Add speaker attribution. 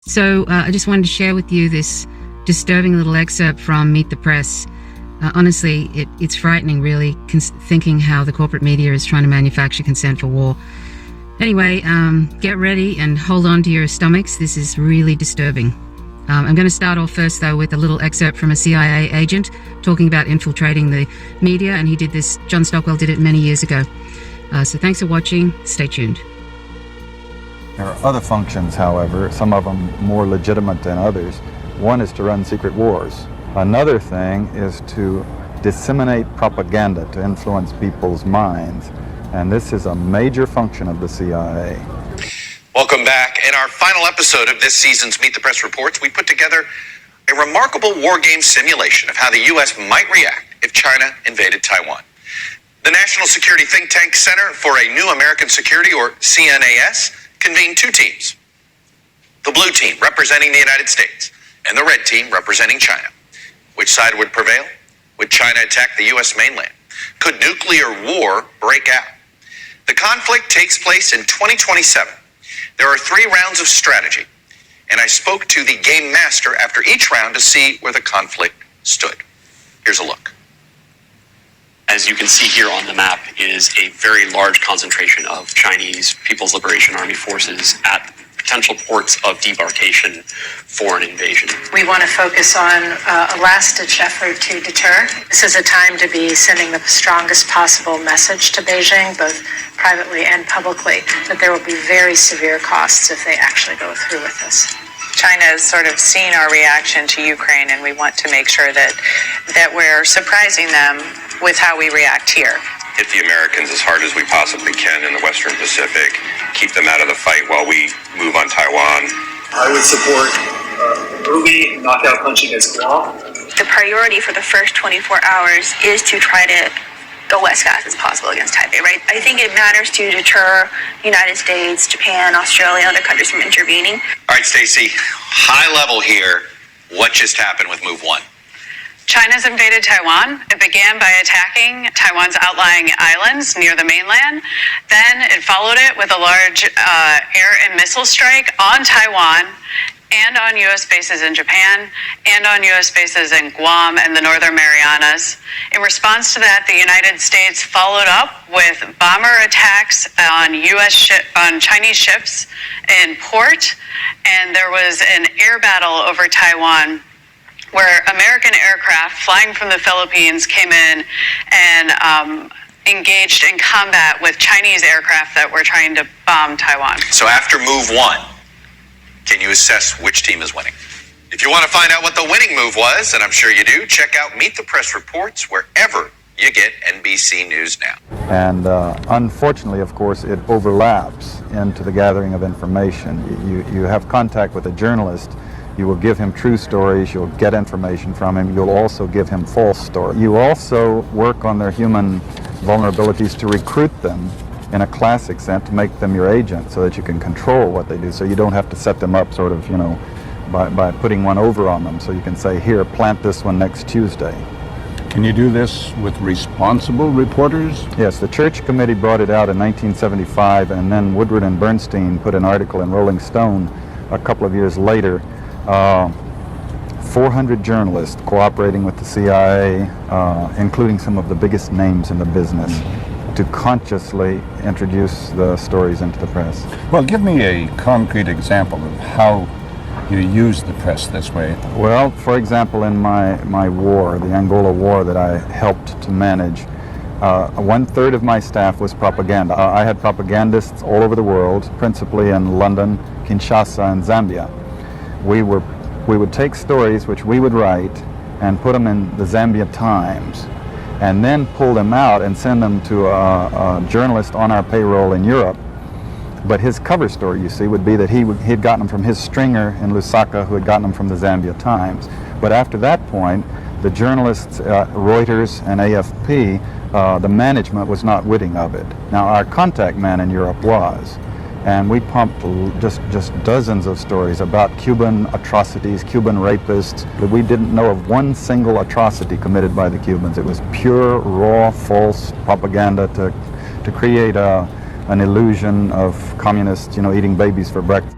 Speaker 1: So I just wanted to share with you this disturbing little excerpt from Meet the Press. Honestly, it's frightening, really, thinking how the corporate media is trying to manufacture consent for war. Anyway, get ready and hold on to your stomachs. This is really disturbing. I'm going to start off first, though, with a little excerpt from a CIA agent talking about infiltrating the media, and he did this, John Stockwell did it many years ago. So thanks for watching. Stay tuned.
Speaker 2: There are other functions, however, some of them more legitimate than others. One is to run secret wars. Another thing is to disseminate propaganda to influence people's minds. And this is a major function of the CIA.
Speaker 3: Welcome back. In our final episode of this season's Meet the Press Reports, we put together a remarkable war game simulation of how the U.S. might react if China invaded Taiwan. The National Security Think Tank Center for a New American Security, or CNAS, convened two teams. The blue team representing the United States and the red team representing China. Which side would prevail? Would China attack the U.S. mainland? Could nuclear war break out? The conflict takes place in 2027. There are 3 rounds of strategy, and I spoke to the game master after each round to see where the conflict stood. Here's a look.
Speaker 4: As you can see here on the map is a very large concentration of Chinese People's Liberation Army forces at potential ports of debarkation for an invasion.
Speaker 5: We want to focus on a last-ditch effort to deter. This is a time to be sending the strongest possible message to Beijing, both privately and publicly, that there will be very severe costs if they actually go through with this.
Speaker 6: China has sort of seen our reaction to Ukraine, and we want to make sure that we're surprising them with how we react here.
Speaker 7: Hit the Americans as hard as we possibly can in the Western Pacific, keep them out of the fight while we move on Taiwan.
Speaker 8: I would support movie knockout punching as Guam.
Speaker 9: The priority for the first 24 hours is to try to go as fast as possible against Taipei, right? I think it matters to deter United States, Japan, Australia, other countries from intervening.
Speaker 3: All right, Stacey, high level here. What just happened with Move 1?
Speaker 6: China's invaded Taiwan. It began by attacking Taiwan's outlying islands near the mainland. Then it followed it with a large air and missile strike on Taiwan and on U.S. bases in Japan and on U.S. bases in Guam and the Northern Marianas. In response to that, the United States followed up with bomber attacks on on Chinese ships in port, and there was an air battle over Taiwan where American aircraft flying from the Philippines came in and engaged in combat with Chinese aircraft that were trying to bomb Taiwan.
Speaker 3: So after Move 1, can you assess which team is winning? If you want to find out what the winning move was, and I'm sure you do, check out Meet the Press Reports wherever you get NBC News Now.
Speaker 2: And unfortunately, of course, it overlaps into the gathering of information. You have contact with a journalist. You will give him true stories, you'll get information from him, you'll also give him false stories. You also work on their human vulnerabilities to recruit them in a classic sense, to make them your agent so that you can control what they do, so you don't have to set them up sort of, by putting one over on them. So you can say, here, plant this one next Tuesday.
Speaker 10: Can you do this with responsible reporters?
Speaker 2: Yes, the Church Committee brought it out in 1975, and then Woodward and Bernstein put an article in Rolling Stone a couple of years later. 400 journalists cooperating with the CIA, including some of the biggest names in the business, to consciously introduce the stories into the press.
Speaker 10: Well, give me a concrete example of how you use the press this way.
Speaker 2: Well, for example, in my war, the Angola War that I helped to manage, 1/3 of my staff was propaganda. I had propagandists all over the world, principally in London, Kinshasa, and Zambia. We would take stories which we would write and put them in the Zambia Times, and then pull them out and send them to a journalist on our payroll in Europe. But his cover story, you see, would be that he had gotten them from his stringer in Lusaka, who had gotten them from the Zambia Times. But after that point, the journalists, Reuters and AFP, the management was not witting of it. Now, our contact man in Europe was. And we pumped just dozens of stories about Cuban atrocities, Cuban rapists. We didn't know of one single atrocity committed by the Cubans. It was pure, raw, false propaganda to create an illusion of communists, eating babies for breakfast.